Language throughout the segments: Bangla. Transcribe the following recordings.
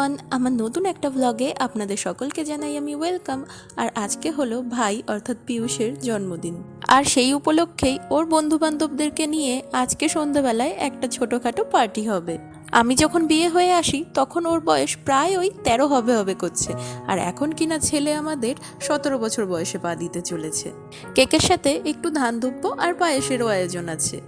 এভরিওয়ান, আমার নতুন একটা ব্লগে আপনাদের সকলকে জানাই আমি ওয়েলকাম। আর আজকে হলো ভাই অর্থাৎ পিয়ুষের জন্মদিন, আর সেই উপলক্ষেই ওর বন্ধু বান্ধবদেরকে নিয়ে আজকে সন্ধ্যাবেলায় একটা ছোটোখাটো পার্টি হবে। আমি যখন বিয়ে হয়ে আসি তখন ওর বয়স প্রায় ওই 13 হবে করছে, আর এখন কিনা ছেলে আমাদের 17 বছর বয়সে পা দিতে চলেছে। কেকের সাথে একটু ধান ধুপ্প আর পায়েসেরও আয়োজন আছে।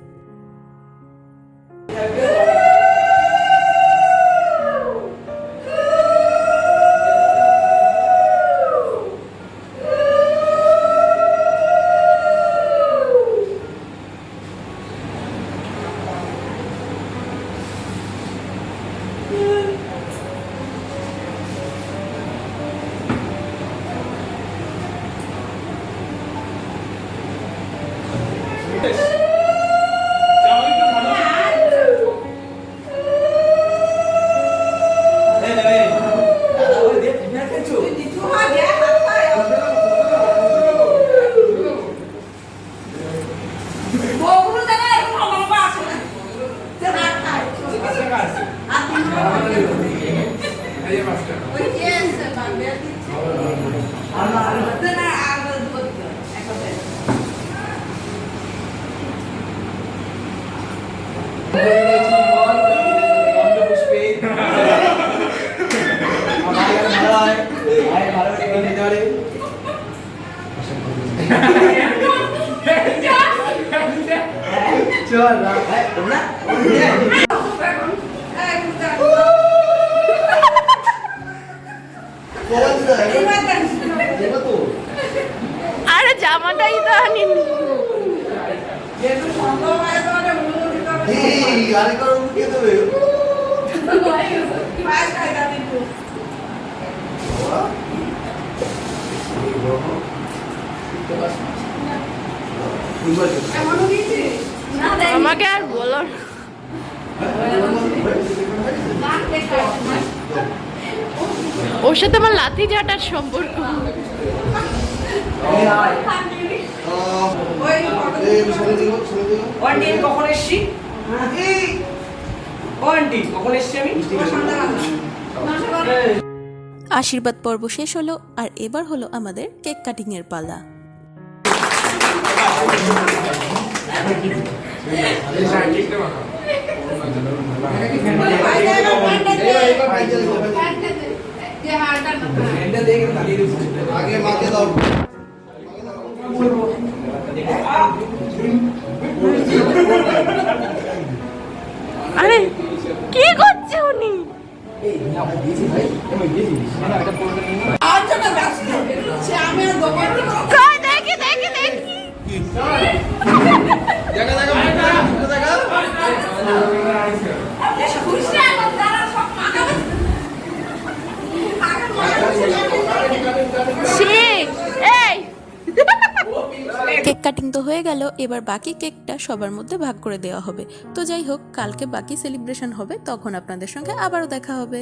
আরে জামাটাই তো আনিনি। আমাকে আর বলো, ওর সাথে আমার লাথি ঝাঁটার সম্পর্ক। আশীর্বাদ পর্ব শেষ হলো, আর এবার হলো আমাদের কেক কাটিং এর পালা। আরে কি করছে উনি? দেখি দেখি দেখি কেক কাটিং তো হয়ে গেল, এবার বাকি কেকটা সবার মধ্যে ভাগ করে দেওয়া হবে। তো যাই হোক, কালকে বাকি সেলিব্রেশন হবে, তখন আপনাদের সঙ্গে আবারও দেখা হবে।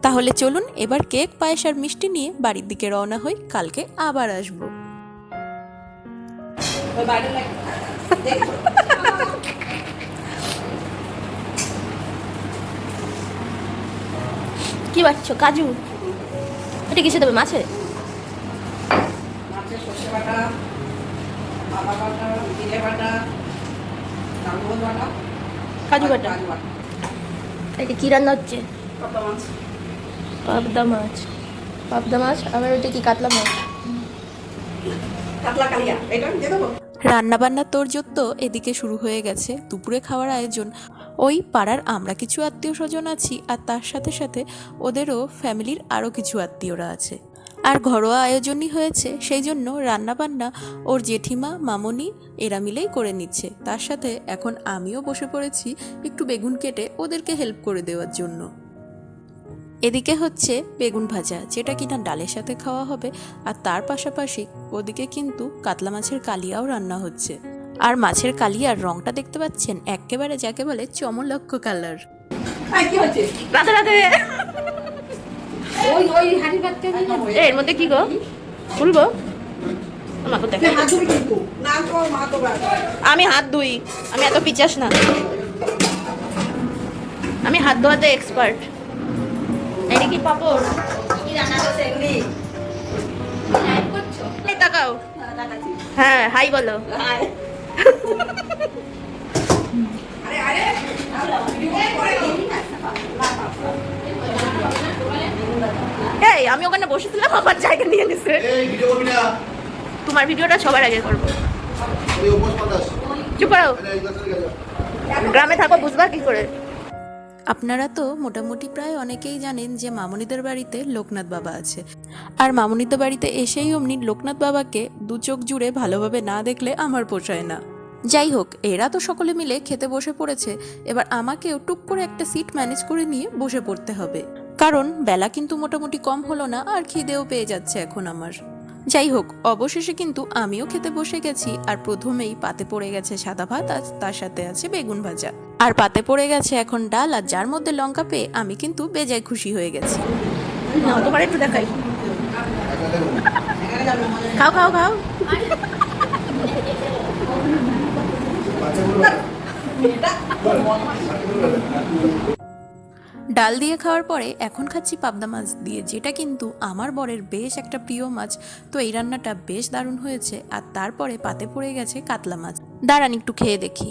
তাহলে চলুন এবার কেক, পায়েস আর মিষ্টি নিয়ে বাড়ির দিকে রওনা হই, কালকে আবার আসবো। কি বাচ্চ কাজু? এটা কিসে দেবে? মাছে? কাজু বাটা। এটা কি রান্না হচ্ছে? পাবদা মাছ। পাবদা মাছ, আবার ওইটা কি কাতলা মাছ? রান্না বান্নার তোড়জোড় তো এদিকে শুরু হয়ে গেছে। দুপুরে খাওয়ার আয়োজন। ওই পাড়ার আমরা কিছু আত্মীয় স্বজন আছি, আর তার সাথে সাথে ওদেরও ফ্যামিলির আরও কিছু আত্মীয়রা আছে। আর ঘরোয়া আয়োজনই হয়েছে, সেই জন্য রান্নাবান্না ওর জেঠিমা, মামনি এরা মিলেই করে নিচ্ছে। তার সাথে এখন আমিও বসে পড়েছি একটু বেগুন কেটে ওদেরকে হেল্প করে দেওয়ার জন্য। এদিকে হচ্ছে বেগুন ভাজা, যেটা কিনা ডালের সাথে খাওয়া হবে, আর তার পাশাপাশি ওদিকে কিন্তু কাতলা মাছের কালিয়াও রান্না হচ্ছে। আর মাছের কালিয়ার রংটা দেখতে পাচ্ছেন, একেবারে যাকে বলে চমলক্ষ কালার। রাতে রাতে এর মধ্যে কি গো খুলবো? আমি হাত ধুই, আমি এত পিচাস না, আমি হাত ধোয়াতে এক্সপার্ট। এটা কি পাপড়? এই তাকাও। হ্যাঁ, হাই বলো। এই আমি ওখানে বসেছিলাম, আমার জায়গা নিয়ে নিছে। তোমার ভিডিওটা সবার আগে করবো। চুপ করো, গ্রামে থাকো, বুঝবা কি করে। আপনারা তো মোটামুটি প্রায় অনেকেই জানেন যে মামুনিদের বাড়িতে লোকনাথ বাবা আছে, আর মামুনিদের বাড়িতে এসেই অমনি লোকনাথ বাবাকে দু চোখ জুড়ে ভালোভাবে না দেখলে আমার পোষায় না। যাই হোক, এরা তো সকলে মিলে খেতে বসে পড়েছে, এবার আমাকেও টুক করে একটা সিট ম্যানেজ করে নিয়ে বসে পড়তে হবে, কারণ বেলা কিন্তু মোটামুটি কম হলো না, আর খিদেও পেয়ে যাচ্ছে এখন আমার। যাই হোক, অবশেষে কিন্তু আমিও খেতে বসে গেছি, আর প্রথমেই পাতে পড়ে গেছে সাদা ভাত, আর তার সাথে আছে বেগুন ভাজা, আর পাতে পড়ে গেছে এখন ডাল, আর যার মধ্যে লঙ্কা পেয়ে আমি কিন্তু বেজায় খুশি হয়ে গেছি। তোমার একটু দেখাই, খাও খাও খাও। ডাল দিয়ে খাওয়ার পরে এখন খাচ্ছি পাবদা মাছ দিয়ে, যেটা কিন্তু আমার বরের বেশ একটা প্রিয় মাছ। তো এই রান্নাটা বেশ দারুণ হয়েছে, আর তারপরে পাতে পড়ে গেছে কাতলা মাছ। দাঁড়ান একটু খেয়ে দেখি।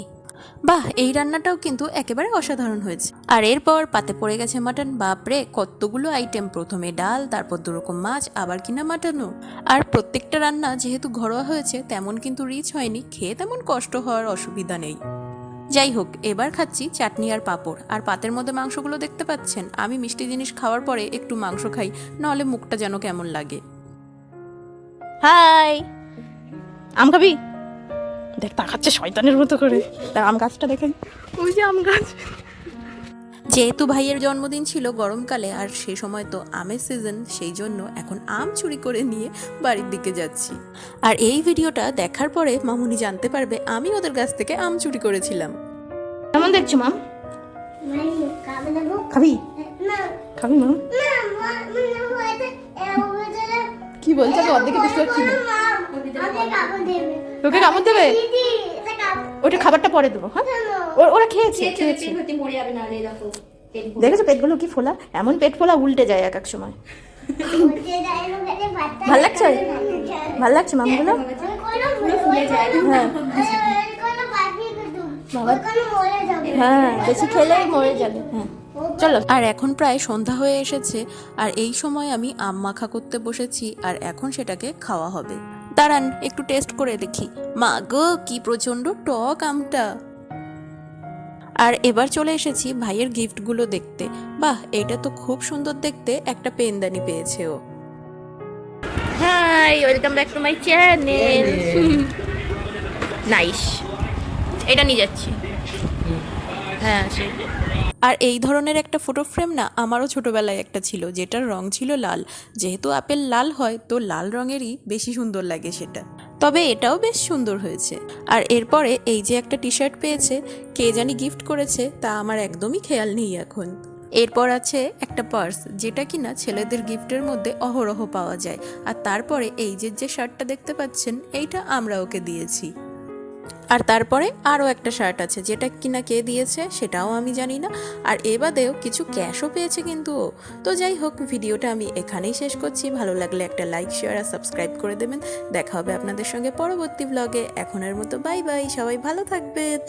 বাহ, এই রান্নাটাও কিন্তু একেবারে অসাধারণ হয়েছে। আর এরপর পাতে পড়ে গেছে মাটন। বাপরে, কতগুলো আইটেম! প্রথমে ডাল, তারপর দুরকম মাছ, আবার কিনা মাটনও। আর প্রত্যেকটা রান্না যেহেতু ঘরোয়া হয়েছে, তেমন কিন্তু রিচ হয়নি, খেয়ে তেমন কষ্ট হওয়ার অসুবিধা নেই। যাই হোক, এবার খাচ্ছি চাটনি আর পাঁপড়, আর পাতের মধ্যে মাংসগুলো দেখতে পাচ্ছেন। আমি মিষ্টি জিনিস খাওয়ার পরে একটু মাংস খাই, নাহলে মুখটা যেন কেমন লাগে। হাই, আম খাবি? দেখ তাকাচ্ছে শয়তানের মতো করে। তার আম গাছটা দেখেন, ওই যে আম গাছ। যেহেতু ভাইয়ের জন্মদিন ছিল গরমকালে, আর সেই সময় তো আমের সিজন, সেই জন্য এখন আম চুরি করে নিয়ে বাড়ির দিকে যাচ্ছি। আর এই ভিডিওটা দেখার পরে মামুনি জানতে পারবে আমি ওদের কাছ থেকে আম চুরি করেছিলাম। কেমন দেখছো মাম? খাবি? খাবি মাম? কি বলছে? আমি অর্ধেক বুঝতে পারছি না। তোকে কামড় দেবে? ওটা খাবারটা পরে দেবো। হ্যাঁ, ওরা খেয়েছে। দেখেছো পেটগুলো কি ফোলা? এমন পেট ফোলা উল্টে যায় এক এক সময়। ভাল লাগছে? ভাল লাগছে মামগুলো? হ্যাঁ হ্যাঁ, বেশি খেলেই মরে যাবে। হ্যাঁ চলো। আর এখন প্রায় সন্ধ্যা হয়ে এসেছে, আর এই সময় আমি আম মাখা করতে বসেছি, আর এখন সেটাকে খাওয়া হবে। দাঁড়ান একটু টেস্ট করে দেখি। মা গো, কি প্রচন্ড টক আমটা! আর এবার চলে এসেছি ভাইয়ের গিফটগুলো দেখতে। বাহ, এটা তো খুব সুন্দর দেখতে, একটা পেনদানি পেয়েছে ও। Hi, welcome back to my channel. Nice, এটা নিয়ে যাচ্ছি। হ্যাঁ সেই। আর এই ধরনের একটা ফটো ফ্রেম না আমারও ছোটবেলায় একটা ছিল, যেটার রং ছিল লাল। যেহেতু আপেল লাল হয়, তো লাল রঙেরই বেশি সুন্দর লাগে সেটা। তবে এটাও বেশ সুন্দর হয়েছে। আর এরপরে এই যে একটা টি শার্ট পেয়েছে, কে জানি গিফট করেছে, তা আমার একদমই খেয়াল নেই এখন। এরপর আছে একটা পার্স, যেটা কিনা ছেলেদের গিফটের মধ্যে অহরহ পাওয়া যায়। আর তারপরে এই যে শার্টটা দেখতে পাচ্ছেন, এইটা আমরা ওকে দিয়েছি। আর তারপরে আরও একটা শার্ট আছে, যেটা কিনা কে দিয়েছে সেটাও আমি জানি না। আর এ বাদেও কিছু ক্যাশও পেয়েছে কিন্তু ও। তো যাই হোক, ভিডিওটা আমি এখানেই শেষ করছি। ভালো লাগলে একটা লাইক, শেয়ার আর সাবস্ক্রাইব করে দেবেন। দেখা হবে আপনাদের সঙ্গে পরবর্তী ব্লগে। এখনের মতো বাই বাই, সবাই ভালো থাকবেন।